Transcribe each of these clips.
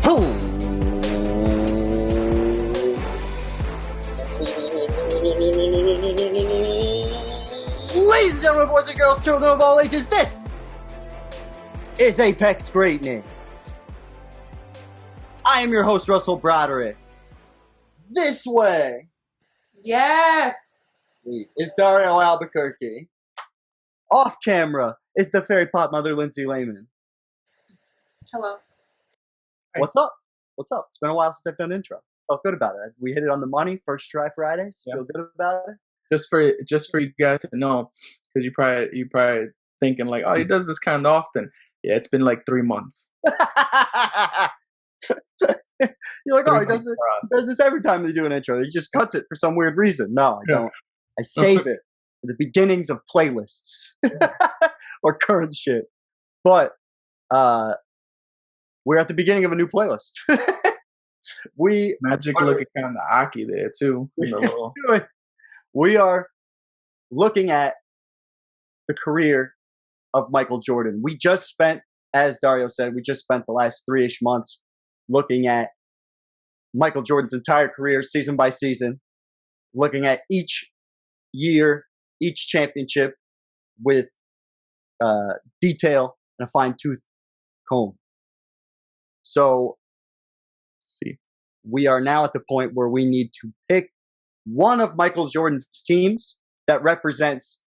Ladies and gentlemen, boys and girls, children of all ages, this is Apex Greatness. I am your host, Russell Broderick. This way Yes. is Dario Albuquerque. Off camera is the fairy pot mother, Lindsay Lehman. Hello. What's up? What's up? It's been a while since I've done an intro. Felt good about it. We hit it on the money. First try Fridays. Yeah. Feel good about it. Just for you guys to know, because you probably thinking like, oh, he does this kind of often. Yeah, it's been like 3 months. You're like, oh, he does this every time they do an intro. He just cuts it for some weird reason. No, I don't. I save it for the beginnings of playlists or current shit. But we're at the beginning of a new playlist. Magic looking kind of Aki there too. We are looking at the career of Michael Jordan. We just spent, as Dario said, the last 3-ish months looking at Michael Jordan's entire career, season by season, looking at each year, each championship with detail and a fine-tooth comb. So, we are now at the point where we need to pick one of Michael Jordan's teams that represents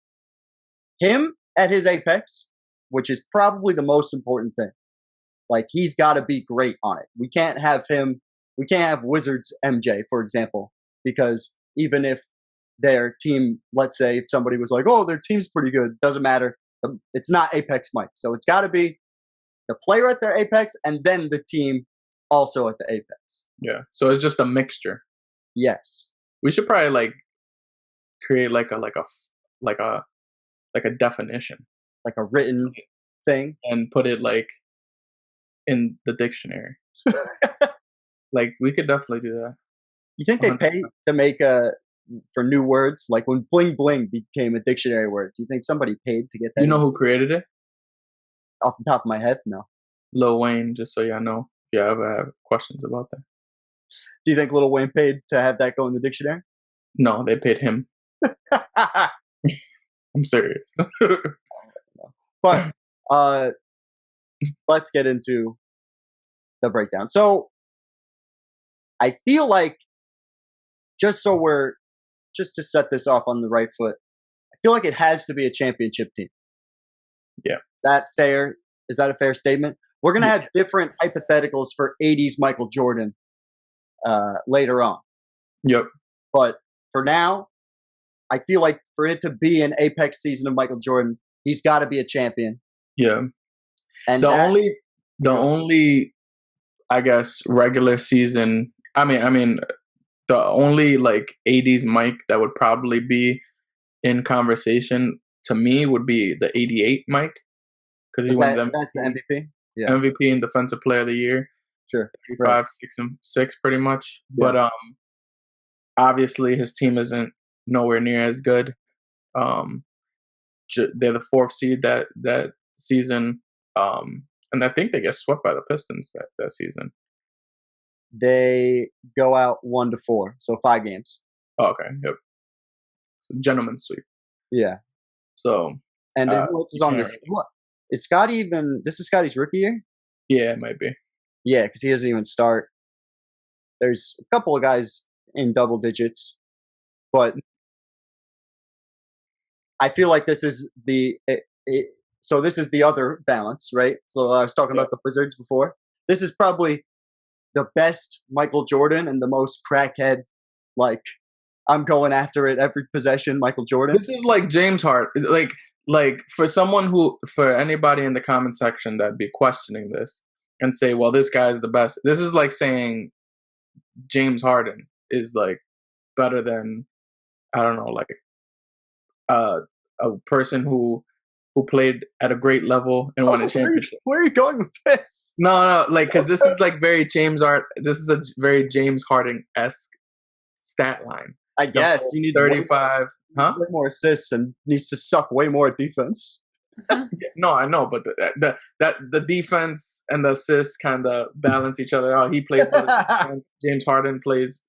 him at his apex, which is probably the most important thing. Like, he's got to be great on it. We can't have Wizards MJ, for example, because even if their team, let's say if somebody was like, oh, their team's pretty good, doesn't matter. It's not Apex Mike. So it's got to be the player at their apex and then the team also at the apex. Yeah. So it's just a mixture. Yes. We should probably like create like a definition, like a written thing, and put it like in the dictionary. Like we could definitely do that. You think they pay to make for new words? Like when bling bling became a dictionary word, do you think somebody paid to get that? You know who created it? Off the top of my head, no. Lil Wayne, just so y'all know. If you ever have questions about that. Do you think Lil Wayne paid to have that go in the dictionary? No, they paid him. I'm serious. But let's get into the breakdown. So I feel like just to set this off on the right foot, I feel like it has to be a championship team. Yeah. Is that a fair statement? We're going to have different hypotheticals for 80s Michael Jordan later on. Yep. But for now, I feel like for it to be an apex season of Michael Jordan, he's got to be a champion. Yeah. And the only I guess regular season, I mean the only like 80s Mike that would probably be in conversation to me would be the 88 Mike, because he won that's the MVP. Yeah. MVP and Defensive Player of the Year. Sure. 35, 6 pretty much. Yeah. But obviously his team isn't nowhere near as good. They're the 4th seed that season. And I think they get swept by the Pistons that season. They go out 1-4, so 5 games. Oh, okay. Yep. So gentleman's sweep. Yeah. So. And who else is on this? What? Is Scotty even? This is Scotty's rookie year? Yeah, it might be. Yeah, because he doesn't even start. There's a couple of guys in double digits, but I feel like this is so this is the other balance, right? So I was talking about the Wizards before. This is probably the best Michael Jordan and the most crackhead, like, I'm going after it every possession Michael Jordan. This is like James Harden. Like for anybody in the comment section that'd be questioning this and say, well, this guy's the best. This is like saying James Harden is like better than, I don't know, like a person who played at a great level and won a championship. Where are you going with this? No, like, because this is like very This is a very James Harden-esque stat line. I guess you need 35, way more assists and needs to suck way more at defense. Mhm. No, I know, but the defense and the assists kind of balance each other out. He plays more defense. James Harden plays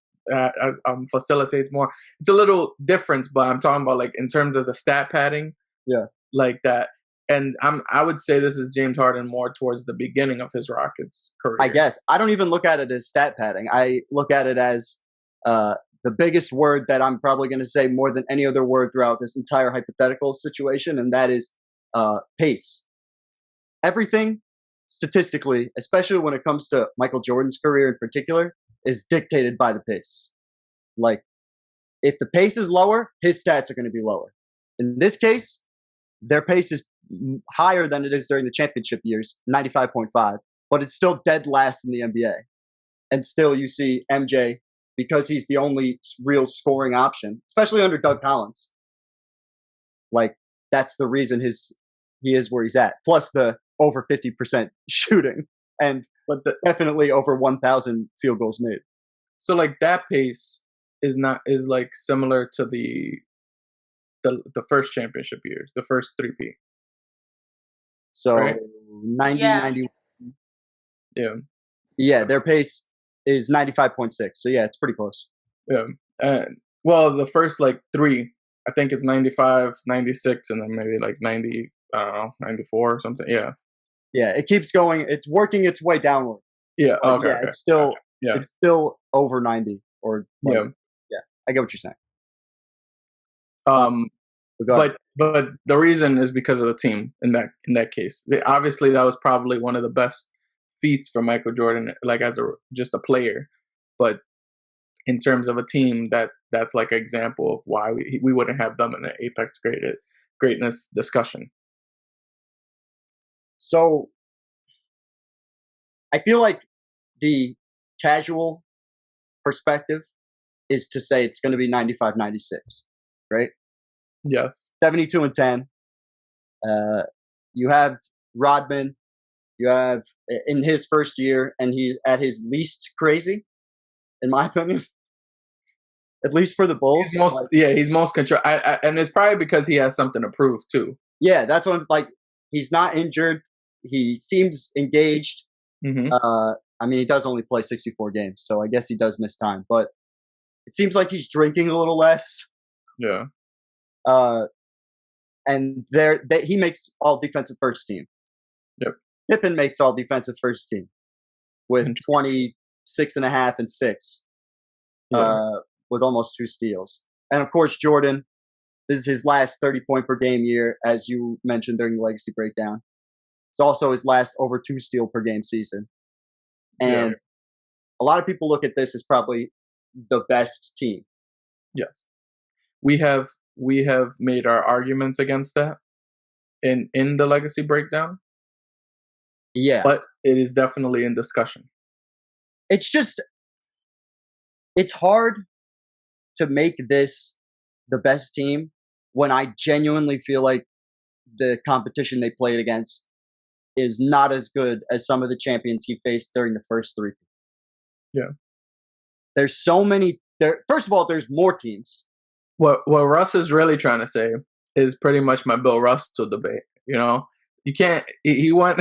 facilitates more. It's a little difference, but I'm talking about like in terms of the stat padding, Yeah. like that. And I would say this is James Harden more towards the beginning of his Rockets career. I guess I don't even look at it as stat padding. I look at it as the biggest word that I'm probably going to say more than any other word throughout this entire hypothetical situation, and that is pace. Everything statistically, especially when it comes to Michael Jordan's career in particular, is dictated by the pace. Like, if the pace is lower, his stats are going to be lower. In this case, their pace is higher than it is during the championship years, 95.5, but it's still dead last in the NBA. And still you see MJ, because he's the only real scoring option, especially under Doug Collins. Like, that's the reason he is where he's at. Plus the over 50% shooting and definitely over 1,000 field goals made. So like that pace is like similar to the first championship years, the first 3P. So right? 90, Yeah. 91. Yeah. Yeah, their pace is 95.6. So yeah, it's pretty close. Yeah. Well, the first like 3, I think it's 95, 96, and then maybe like 90, I don't know, 94 or something. Yeah. Yeah, it keeps going. It's working its way downward. Yeah. But Okay. yeah, okay. it's still Yeah. it's still over 90 or like, Yeah. I get what you're saying. But the reason is because of the team in that case. Obviously, that was probably one of the best feats for Michael Jordan, like as just a player. But in terms of a team, that's like an example of why we wouldn't have them in an apex greatness discussion. So I feel like the casual perspective is to say it's going to be 95-96, right? Yes. 72-10. You have Rodman. You have in his first year, and he's at his least crazy, in my opinion. At least for the Bulls. He's most control. And it's probably because he has something to prove too. Yeah, that's what I'm like. He's not injured. He seems engaged. Mm-hmm. I mean, he does only play 64 games, so I guess he does miss time. But it seems like he's drinking a little less. Yeah. And he makes all defensive first team. Yep. Pippen makes all defensive first team with 26.5 and 6, with almost 2 steals. And of course, Jordan, this is his last 30-point per game year, as you mentioned during the legacy breakdown. It's also his last over 2 steal per game season. And a lot of people look at this as probably the best team. Yes. We have made our arguments against that in the legacy breakdown. Yeah. But it is definitely in discussion. It's hard to make this the best team when I genuinely feel like the competition they played against is not as good as some of the champions he faced during the first 3. Yeah. There's so many first of all, there's more teams. What Russ is really trying to say is pretty much my Bill Russell debate. You know, you can't. He won.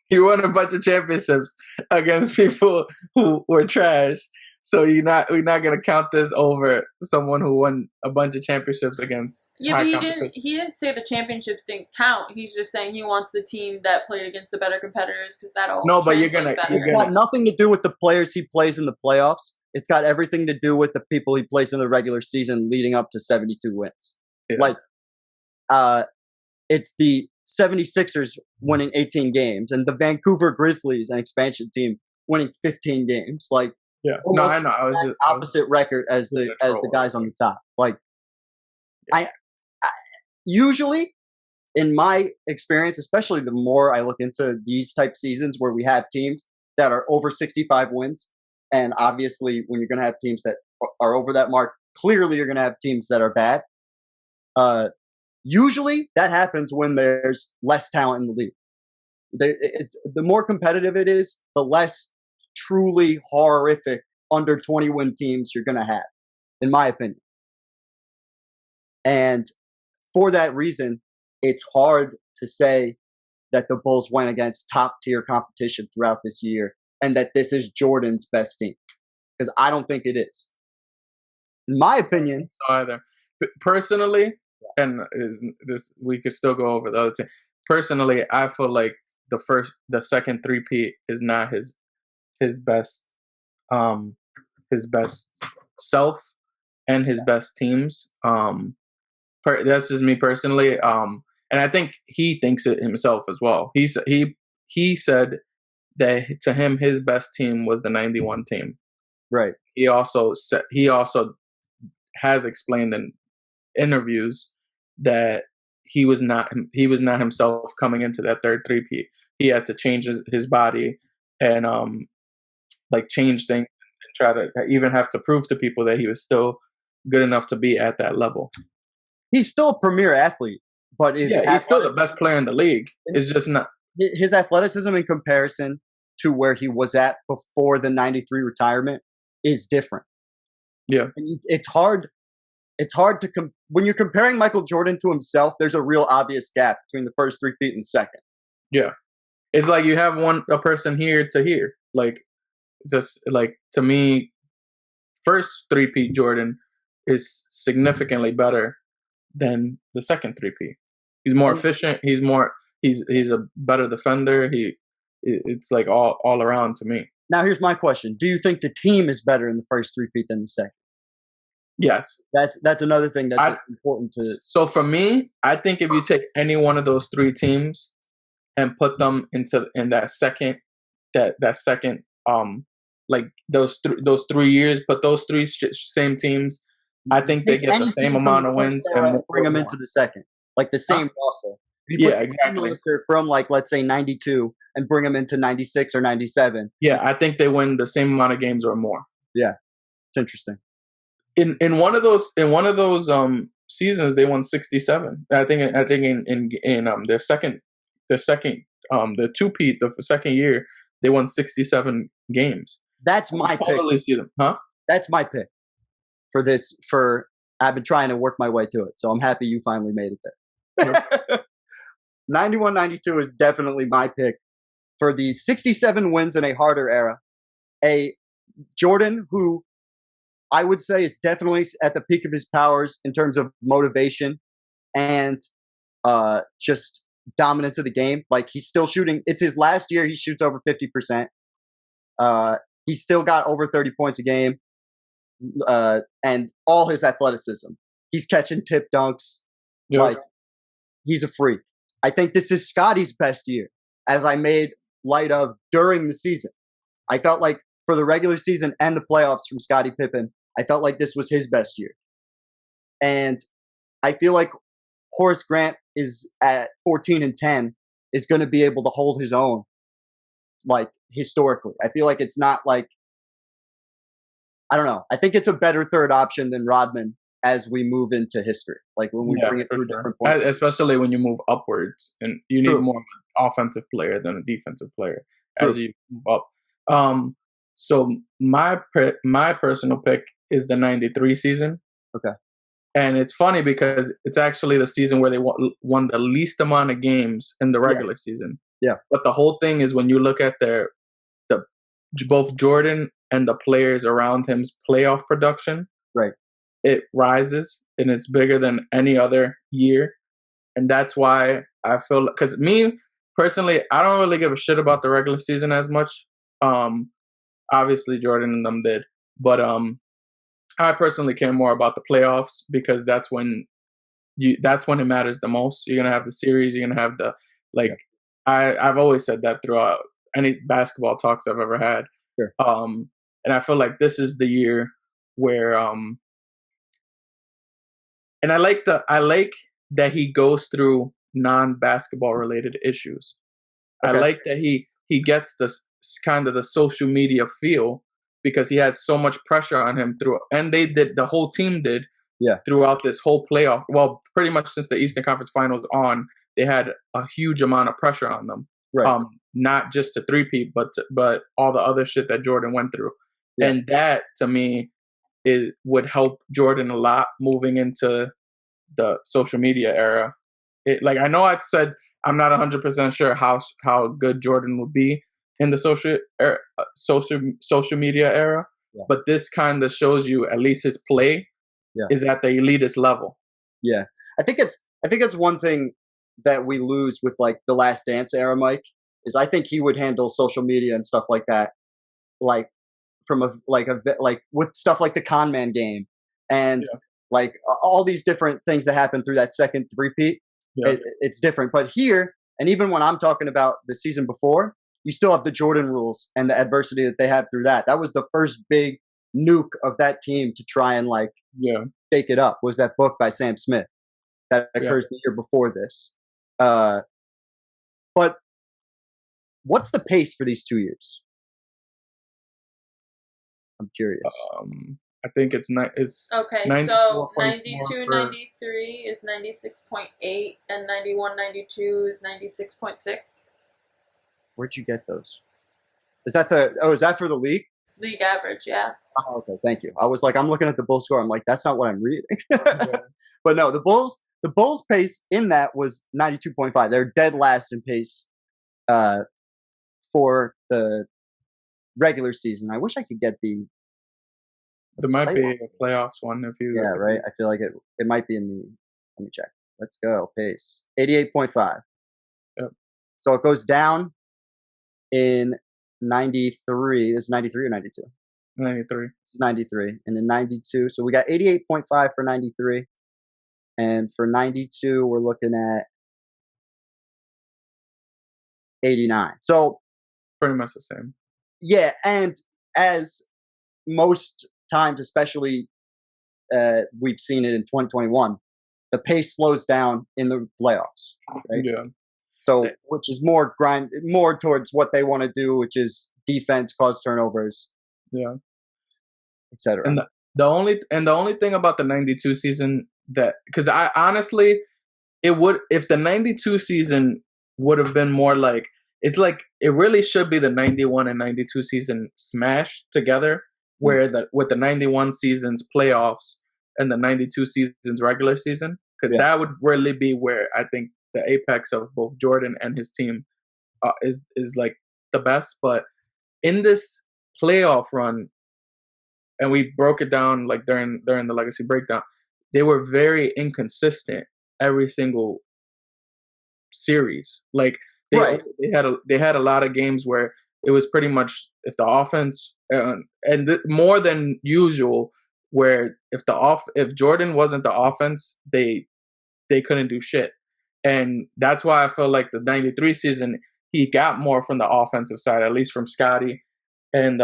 He won a bunch of championships against people who were trash. So we're not gonna count this over someone who won a bunch of championships against. Yeah, but he didn't say the championships didn't count. He's just saying he wants the team that played against the better competitors because that'll. No, but it's got nothing to do with the players he plays in the playoffs. It's got everything to do with the people he plays in the regular season leading up to 72 wins. Yeah. Like, it's the 76ers winning 18 games and the Vancouver Grizzlies, an expansion team, winning 15 games. Like, yeah, no, I know. I was opposite record as the guys on the top. Like, I usually, in my experience, especially the more I look into these type seasons where we have teams that are over 65 wins, and obviously when you're going to have teams that are over that mark, clearly you're going to have teams that are bad. Usually that happens when there's less talent in the league. The more competitive it is, the less truly horrific under 20 win teams you're going to have, in my opinion. And for that reason, it's hard to say that the Bulls went against top tier competition throughout this year and that this is Jordan's best team, because I don't think it is. In my opinion, so either personally, and this we could still go over the other team. Personally, I feel like the second three-peat is not his best self and his best teams. That's just me personally. And I think he thinks it himself as well. He said that to him his best team was the 91 team. Right. He also has explained in interviews that he was not himself coming into that third three-peat. He had to change his body and change things and try to even have to prove to people that he was still good enough to be at that level. He's still a premier athlete, but he's still the best player in the league. It's just not his athleticism in comparison to where he was at before the 93 retirement is different. Yeah. And it's hard to when you're comparing Michael Jordan to himself, there's a real obvious gap between the first three-peat and the second. Yeah. It's like you have a person here to here. Like, just like, to me, first three-peat Jordan is significantly better than the second three-peat. He's more efficient. He's a better defender. It's like all around to me. Now here's my question: do you think the team is better in the first three-peat than the second? Yes. That's another thing that's important to. So for me, I think if you take any one of those three teams and put them in that second like those 3 years, put those three same teams, I think they get the same amount of wins and bring them into the second, like the same roster. Yeah, exactly. From let's say 92 and bring them into 96 or 97. Yeah, I think they win the same amount of games or more. Yeah, it's interesting. In one of those seasons they won 67. I think in their second the two-peat the second year they won 67 games. That's my pick. Totally see them, huh? That's my pick for this. I've been trying to work my way to it, so I'm happy you finally made it there. Yep. 91-92 is definitely my pick for the 67 wins in a harder era. A Jordan who I would say is definitely at the peak of his powers in terms of motivation and just dominance of the game. Like, he's still shooting. It's his last year. He shoots over 50%. He's still got over 30 points a game, and all his athleticism. He's catching tip dunks. Yep. Like, he's a freak. I think this is Scotty's best year, as I made light of during the season. I felt like for the regular season and the playoffs from Scottie Pippen, I felt like this was his best year. And I feel like Horace Grant is at 14-10 is going to be able to hold his own, like, historically. I feel like it's not like, I don't know. I think it's a better third option than Rodman as we move into history. Like, when we bring it through different points. Especially when you move upwards, and you need more of an offensive player than a defensive player as you move up. So my personal pick is the 93 season. Okay. And it's funny because it's actually the season where they won the least amount of games in the regular season. Yeah. But the whole thing is when you look at both Jordan and the players around him's playoff production, right, it rises and it's bigger than any other year. And that's why I feel, because me personally, I don't really give a shit about the regular season as much. Obviously Jordan and them did, but I personally care more about the playoffs because that's when it matters the most. You're gonna have the series. You're gonna have I've always said that throughout any basketball talks I've ever had. Sure. And I feel like this is the year where and I like that he goes through non-basketball related issues. Okay. I like that he gets this kind of the social media feel because he had so much pressure on him and the whole team did throughout this whole playoff. Well, pretty much since the Eastern Conference Finals on, they had a huge amount of pressure on them. Right. Not just the three-peat, but all the other shit that Jordan went through. Yeah. And that, to me, would help Jordan a lot moving into the social media era. I know I'm not 100% sure how good Jordan will be in the social media era, but this kind of shows you at least his play is at the elitist level. Yeah, I think it's one thing that we lose with like the Last Dance era, Mike, is I think he would handle social media and stuff like that, like from like with stuff like the Con Man game and like all these different things that happen through that second three-peat. It's different, but here, and even when I'm talking about the season before, you still have the Jordan rules and the adversity that they had through that. That was the first big nuke of that team to try and like shake it up. Was that book by Sam Smith that occurs the year before this? But what's the pace for these 2 years? I'm curious. I think it's okay. So 92, 93 is 96.8, and 91, 92 is 96.6. Where'd you get those? Is that is that for the league? League average, yeah. Oh, okay, thank you. I was like, I'm looking at the Bulls score. I'm like, that's not what I'm reading. But no, the Bulls pace in that was 92.5. They're dead last in pace for the regular season. I wish I could get the. There might be a playoffs one if you. Yeah, right. I feel like it might be in the. Let me check. Let's go. Pace 88.5. Yep. So it goes down in 93. This is 93 or 92? 93. This is 93. And in 92. So we got 88.5 for 93. And for 92, we're looking at 89. So pretty much the same. Yeah. And as most times, especially we've seen it in 2021, the pace slows down in the playoffs. Right? Yeah. So, which is more towards what they want to do, which is defense, cause turnovers, etc. And the only thing about the 92 season because I honestly, it would, if the 92 season would have been more like, it's like it really should be the 91 and 92 season smashed together, where with the 91 season's playoffs and the 92 season's regular season, because that would really be where I think the apex of both Jordan and his team is like the best. But in this playoff run, and we broke it down like during the legacy breakdown, they were very inconsistent every single series. Like they had a lot of games where it was pretty much if the offense more than usual, where if Jordan wasn't the offense, they couldn't do shit. And that's why I feel like the 93 season, he got more from the offensive side, at least from Scottie. And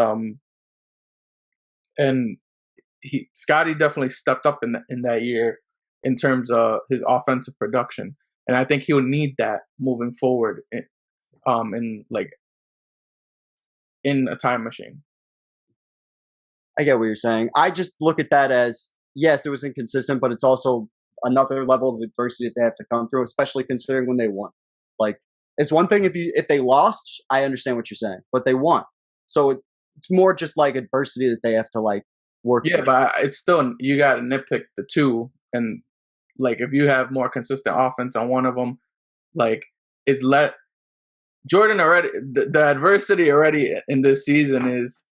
Scottie definitely stepped up in that year in terms of his offensive production. And I think he would need that moving forward in a time machine. I get what you're saying. I just look at that as, yes, it was inconsistent, but it's also another level of adversity that they have to come through, especially considering when they won. Like, it's one thing if they lost, I understand what you're saying, but they won. So it's more just like adversity that they have to like work. Yeah, but it's still, you got to nitpick the two. And like, if you have more consistent offense on one of them, like Jordan already, the adversity already in this season is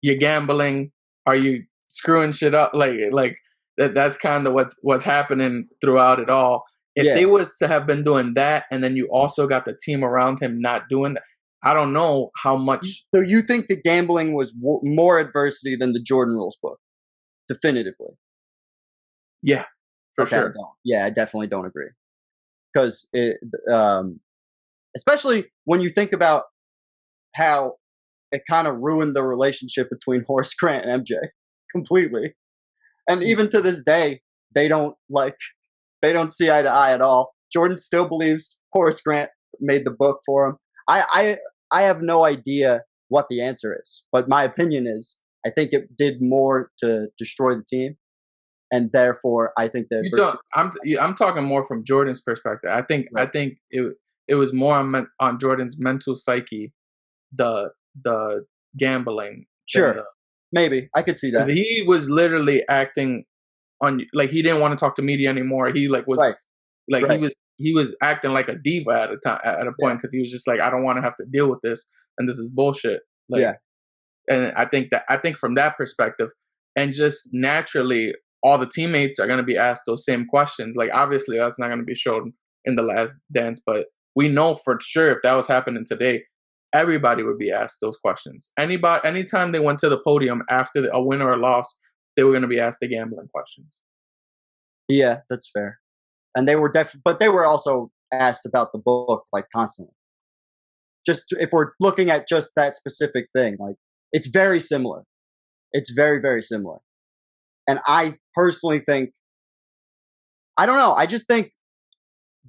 you're gambling. Are you screwing shit up? Like that's kind of what's happening throughout it all. If they was to have been doing that, and then you also got the team around him not doing that, I don't know how much. So you think the gambling was more adversity than the Jordan Rules book? Definitively. Yeah, for sure. I definitely don't agree. Because especially when you think about how it kind of ruined the relationship between Horace Grant and MJ completely. And even to this day, they don't see eye to eye at all. Jordan still believes Horace Grant made the book for him. I have no idea what the answer is, but my opinion is I think it did more to destroy the team, and therefore I think that I'm talking more from Jordan's perspective. I think it was more on Jordan's mental psyche, the gambling. Sure, maybe I could see that. Because he was literally acting on, like, he didn't want to talk to media anymore. He was he was acting like a diva at a time, at a point, because he was just like, I don't want to have to deal with this, and this is bullshit. Like, and I think from that perspective, and just naturally, all the teammates are going to be asked those same questions. Like, obviously, that's not going to be shown in The Last Dance, but we know for sure if that was happening today, everybody would be asked those questions. Anytime they went to the podium after a win or a loss, they were going to be asked the gambling questions. Yeah, that's fair. And they were but they were also asked about the book like constantly. Just if we're looking at just that specific thing, like it's very similar. It's very, very similar. And I personally think, I don't know. I just think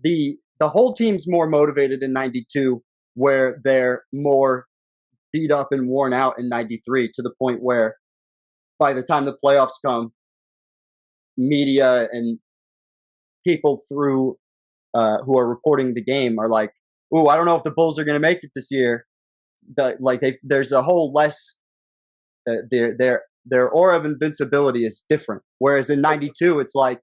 the whole team's more motivated in 92, where they're more beat up and worn out in 93, to the point where by the time the playoffs come, media and people through who are reporting the game are like, "Ooh, I don't know if the Bulls are going to make it this year." There's a whole less their aura of invincibility is different. Whereas in 92, it's like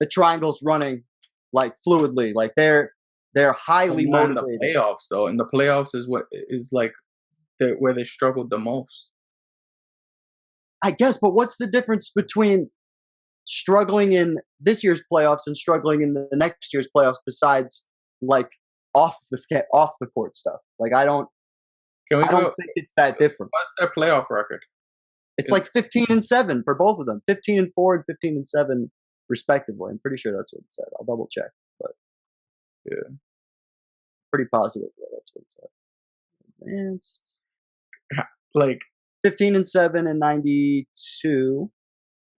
the triangle's running like fluidly, like they're highly motivated. In the playoffs, though, in the playoffs is what is like where they struggled the most, I guess. But what's the difference between struggling in this year's playoffs and struggling in the next year's playoffs, besides like off the court stuff? Like I don't think it's that different. What's their playoff record? It's like 15-7 for both of them, 15-4 and 15-7 respectively. I'm pretty sure that's what it said. I'll double check, but yeah, pretty positive that that's what it said. And it's like 15-7 in 92,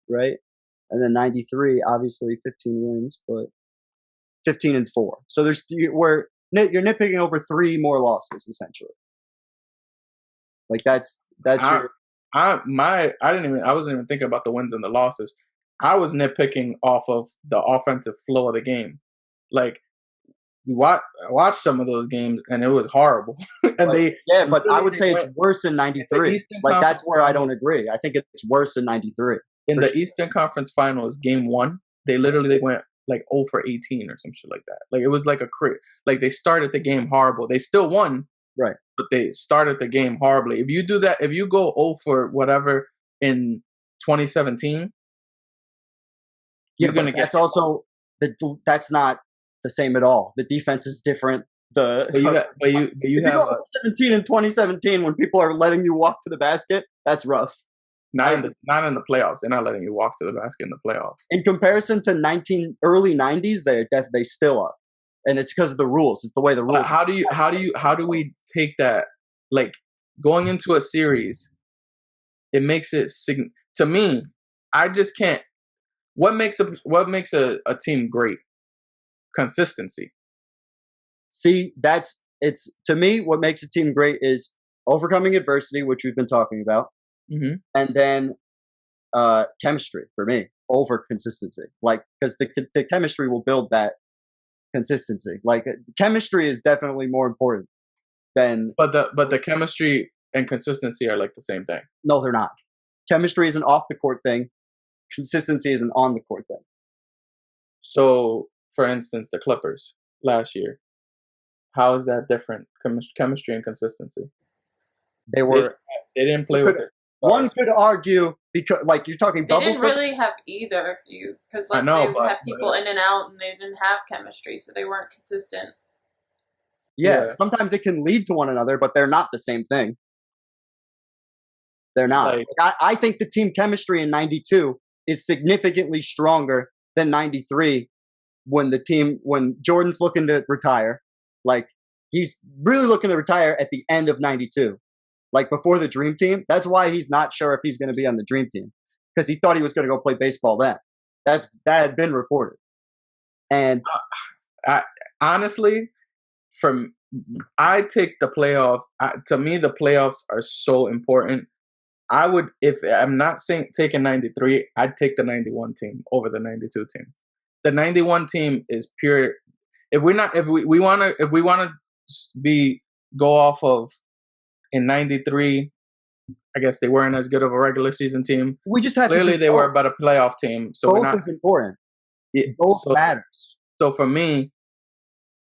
right? And then 93, obviously 15 wins, but 15-4. So you're nitpicking over 3 more losses essentially. Like that's I wasn't even thinking about the wins and the losses. I was nitpicking off of the offensive flow of the game. Like, I watched some of those games and it was horrible. And but I would say it's worse in 93. Like that's where I don't agree. I think it's worse in 93. In the Eastern Conference Finals, Game 1, they went like 0 for 18 or some shit like that. Like it was like like they started the game horrible. They still won. Right. But they started the game horribly. If you do that, if you go 0 for whatever in 2017, you're going to get... That's not the same at all. The defense is different. But you have 17 in 2017 when people are letting you walk to the basket, that's rough. Not in the playoffs. They're not letting you walk to the basket in the playoffs. In comparison to early 90s, they still are. And it's because of the rules. It's the way the rules. How do we take that? Like going into a series, it makes it to me. I just can't. What makes a team great? Consistency. See, to me. What makes a team great is overcoming adversity, which we've been talking about, and then chemistry for me over consistency. Like because the chemistry will build that consistency. Like chemistry is definitely more important than. But the chemistry and consistency are like the same thing. No, they're not. Chemistry is an off the court thing. Consistency is an on the court thing. So, for instance, the Clippers last year, how is that different? Chemistry and consistency. They didn't play with it. One could argue because, like, you're talking bubble. They didn't really have either, because like they had people in and out, and they didn't have chemistry, so they weren't consistent. Yeah, sometimes it can lead to one another, but they're not the same thing. They're not. Like, I think the team chemistry in 92 is significantly stronger than 93 when Jordan's looking to retire. Like, he's really looking to retire at the end of 92. Like, before the Dream Team. That's why he's not sure if he's going to be on the Dream Team. Because he thought he was going to go play baseball then. That had been reported. And honestly, I take the playoffs. To me, the playoffs are so important. I would, if I'm not taking 93, I'd take the 91 team over the 92 team. The 91 team is pure. If we want to go off of in 93, I guess they weren't as good of a regular season team. We just had clearly they were about a playoff team. So both is important. Both matters. So for me,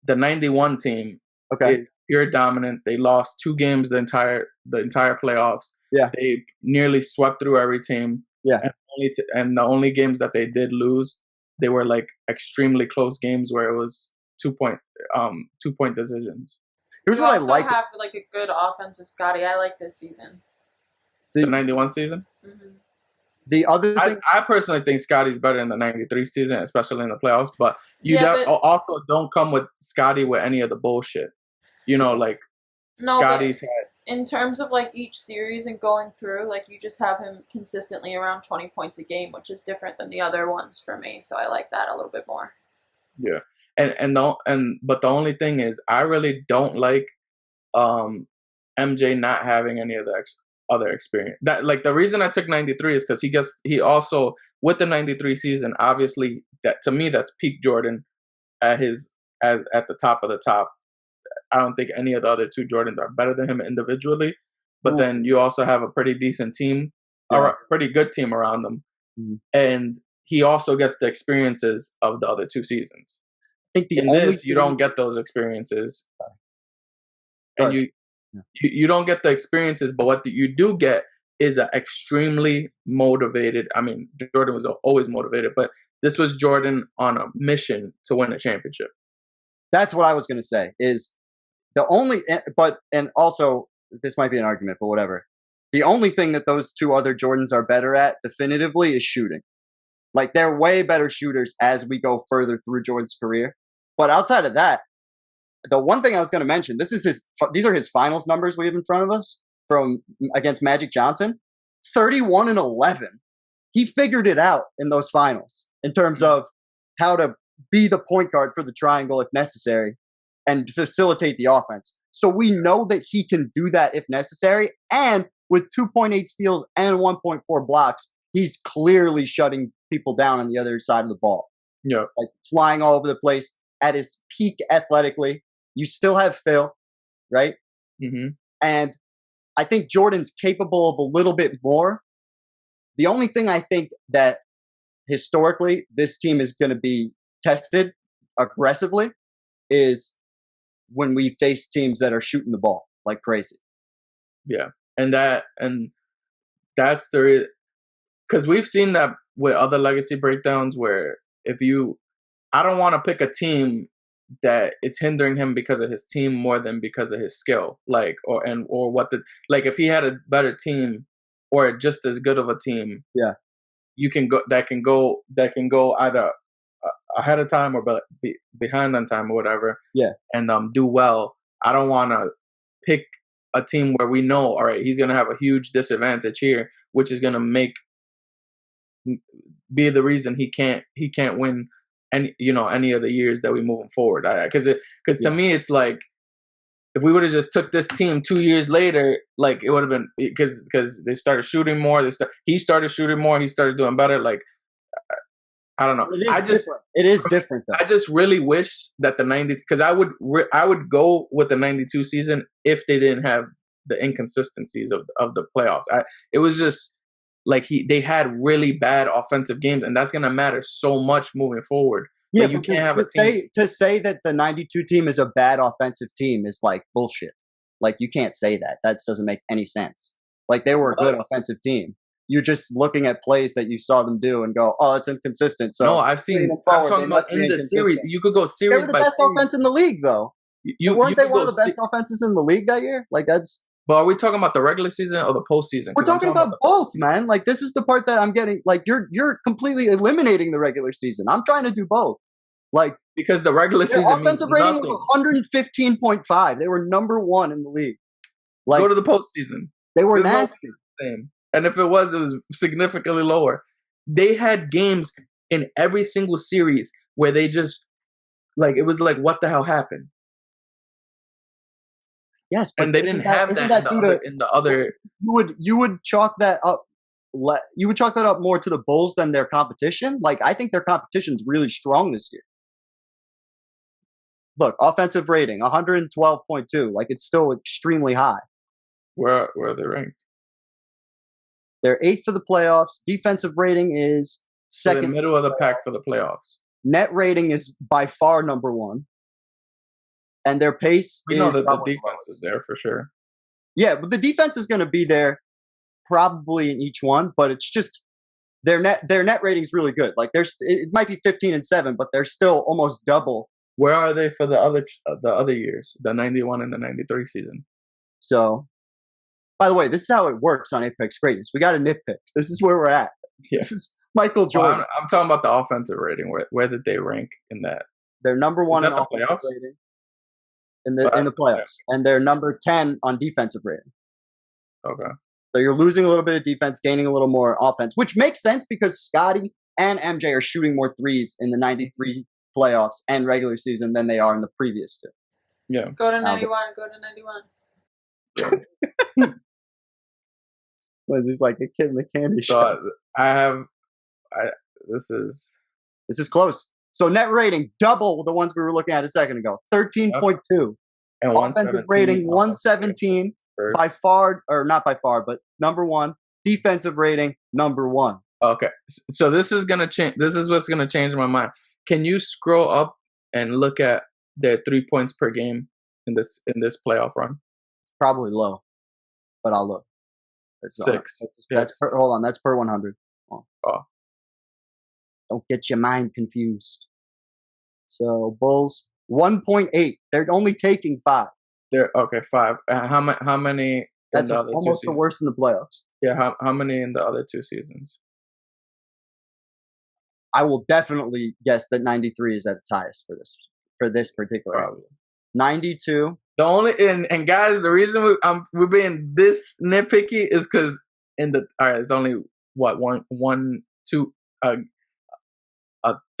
the 91 team Okay. is pure dominant. They lost 2 games the entire playoffs. Yeah. They nearly swept through every team. Yeah. And the only games that they did lose, they were like extremely close games where it was 2-point decisions. Here's you what I also like. have like a good offensive Scotty. I like this season. The 91 season? Mm-hmm. The other thing, I personally think Scotty's better in the 93 season, especially in the playoffs. But also don't come with Scotty with any of the bullshit. You know, like Scotty's had. In terms of like each series and going through, like you just have him consistently around 20 points a game, which is different than the other ones for me. So I like that a little bit more. Yeah, but the only thing is, I really don't like MJ not having any of the other experience. That like the reason I took 93 is because he also with the 93 season, obviously that to me that's peak Jordan at the top of the top. I don't think any of the other 2 Jordans are better than him individually, but then you also have a pretty decent team, or a pretty good team around them, and he also gets the experiences of the other 2 seasons. I think you don't get those experiences, and you don't get the experiences, but what you do get is an extremely motivated. I mean, Jordan was always motivated, but this was Jordan on a mission to win a championship. That's what I was going to say. Is the only, and also this might be an argument, but whatever. The only thing that those 2 other Jordans are better at definitively is shooting. Like they're way better shooters as we go further through Jordan's career. But outside of that, the one thing I was going to mention, these are his finals numbers we have in front of us from against Magic Johnson, 31-11. He figured it out in those finals in terms of how to be the point guard for the triangle if necessary and facilitate the offense. So we know that he can do that if necessary. And with 2.8 steals and 1.4 blocks, he's clearly shutting people down on the other side of the ball. Yeah. Like flying all over the place at his peak athletically. You still have Phil, right? Mm-hmm. And I think Jordan's capable of a little bit more. The only thing I think that historically this team is going to be tested aggressively is when we face teams that are shooting the ball like crazy. Yeah. And that's because we've seen that with other legacy breakdowns where I don't want to pick a team that it's hindering him because of his team more than because of his skill, like if he had a better team or just as good of a team, you can go that can go either ahead of time or behind on time or whatever, and do well. I don't want to pick a team where we know, all right, he's going to have a huge disadvantage here, which is going to be the reason he can't win any of the years that we move forward. Because to me, it's like if we would have just took this team 2 years later, like it would have been because they started shooting more. He started shooting more. He started doing better. Like I don't know. It is different. Though. I just really wish that the 90 because I would go with the 92 season if they didn't have the inconsistencies of the playoffs. It was just. Like they had really bad offensive games, and that's gonna matter so much moving forward. Yeah, you can't have to say that the 92 team is a bad offensive team is like bullshit. Like you can't say that. That doesn't make any sense. Like they were a good offensive team. You're just looking at plays that you saw them do and go, "Oh, it's inconsistent." So no, I'm talking about in the series. You could go series by series. They were the best offense in the league, though. Weren't they one of the best offenses in the league that year? Like that's. But are we talking about the regular season or the postseason? We're talking about both, man. Like this is the part that I'm getting. Like you're completely eliminating the regular season. I'm trying to do both. Like because the regular season offensive rating was 115.5. They were number 1 in the league. Like go to the postseason. They were nasty. And if it was significantly lower. They had games in every single series where they just like it was like what the hell happened. Yes, but and they didn't have that in the other. You would chalk that up. You would chalk that up more to the Bulls than their competition. Like I think their competition's really strong this year. Look, offensive rating 112.2. Like it's still extremely high. Where are they ranked? They're 8th for the playoffs. Defensive rating is second. So the middle of the pack for the playoffs. Net rating is by far number 1. and their pace We know is that the probably defense is there for sure. Yeah, but the defense is going to be there probably in each one, but it's just their net rating is really good. Like it might be 15-7, but they're still almost double. Where are they for the other years, the 91 and the 93 season? So, by the way, this is how it works on Apex Greatness. We got to nitpick. This is where we're at. Yeah. This is Michael Jordan. Well, I'm talking about the offensive rating. Where did they rank in that? They're number 1 in offensive playoffs? rating in the playoffs, and they're number 10 on defensive rating. Okay. So you're losing a little bit of defense, gaining a little more offense, which makes sense because Scotty and MJ are shooting more threes in the 93 playoffs and regular season than they are in the previous two. Yeah. Go to 91. Go to 91. Lindsay's like a kid in the candy So shop. This is close. So net rating, double the ones we were looking at a second ago. 13.2. And offensive rating, 117. By far, or not by far, but number 1. Defensive rating, number 1. Okay. So this is gonna change. This is what's gonna change my mind. Can you scroll up and look at their 3 points per game in this playoff run? Probably low, but I'll look. 6. Hold on. That's per 100. Oh. Don't get your mind confused. So Bulls 1.8. They're only taking 5. They're okay. 5. How many? That's almost the worst in the playoffs. Yeah. How many in the other 2 seasons? I will definitely guess that 93 is at its highest for this particular. Probably. 92. The only and guys, the reason we're being this nitpicky is because it's only what one, 2,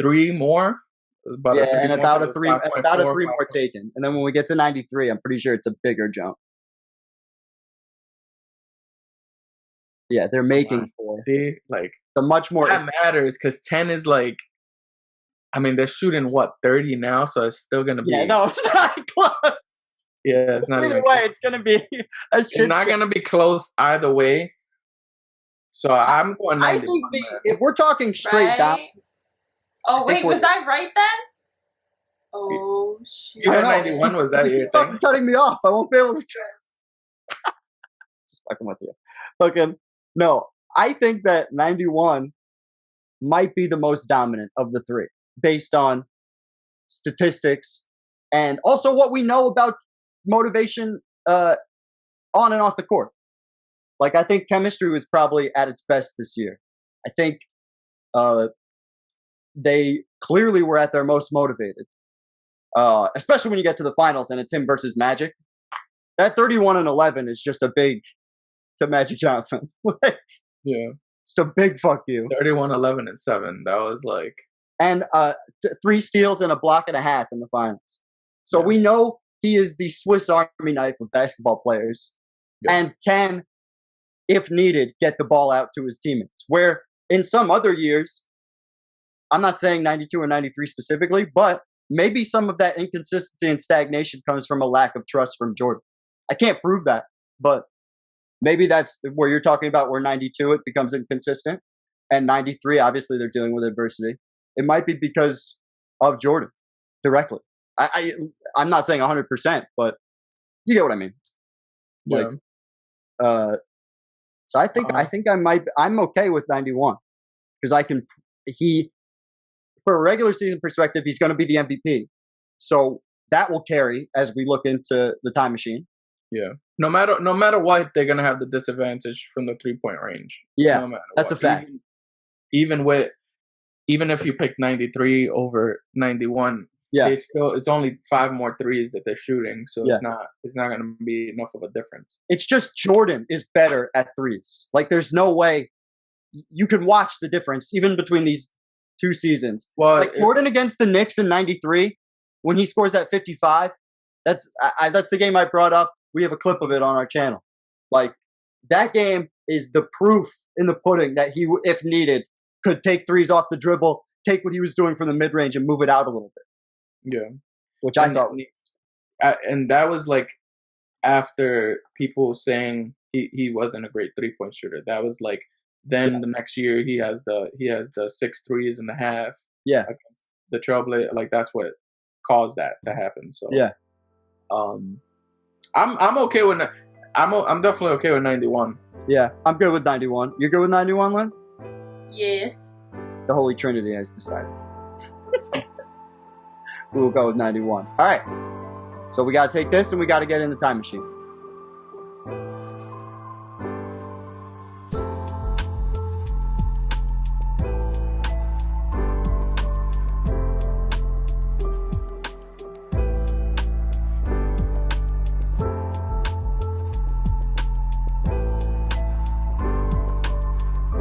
3 more. About a three more taken, and then when we get to 93, I'm pretty sure it's a bigger jump. Yeah, they're making 4. See, like the much more that matters because 10 is like. I mean, they're shooting 30 now, so it's still gonna be. Yeah, no, it's not close. Yeah, it's not. Either way, it's gonna be a shit. It's not gonna be close either way. So I'm going 91. I think if we're talking straight down. Oh wait, was I right then? Oh shit! You had 91. Was that your thing? Cutting me off. I won't be able to. Just fucking with you. Fucking no. I think that 91 might be the most dominant of the 3, based on statistics and also what we know about motivation on and off the court. Like, I think chemistry was probably at its best this year. I think they clearly were at their most motivated, especially when you get to the finals and it's him versus Magic. That 31-11 is just a big to Magic Johnson. Yeah, just a big fuck you. 31-11 and 7. That was like, and 3 steals and a block and a half in the finals. So we know he is the Swiss Army knife of basketball players, and can, if needed, get the ball out to his teammates. Where in some other years, I'm not saying 92 or 93 specifically, but maybe some of that inconsistency and stagnation comes from a lack of trust from Jordan. I can't prove that, but maybe that's where you're talking about where 92 it becomes inconsistent, and 93 obviously they're dealing with adversity. It might be because of Jordan directly. I'm not saying 100%, but you get what I mean. Yeah. So I think I'm okay with 91 because for a regular season perspective, he's going to be the MVP. So that will carry as we look into the time machine. Yeah. No matter what, they're going to have the disadvantage from the 3-point range. Yeah, no matter that's what. a fact. Even if you pick 93 over 91, it's only 5 more threes that they're shooting, so it's not going to be enough of a difference. It's just Jordan is better at threes. Like, there's no way you can watch the difference even between these 2 seasons. Well, like Jordan against the Knicks in 93, when he scores that 55, that's the game I brought up. We have a clip of it on our channel. Like, that game is the proof in the pudding that he, if needed, could take threes off the dribble, take what he was doing from the mid-range and move it out a little bit. Yeah. Which I thought was... And that was like after people saying he wasn't a great 3-point shooter. That was like, then the next year he has the 6 threes and a half. Yeah. Against the Trailblazers. Like, that's what caused that to happen. So yeah. I'm okay with. I'm definitely okay with 91. Yeah, I'm good with 91. You're good with 91, Lynn? Yes. The Holy Trinity has decided. We will go with 91. All right. So we got to take this and we got to get in the time machine.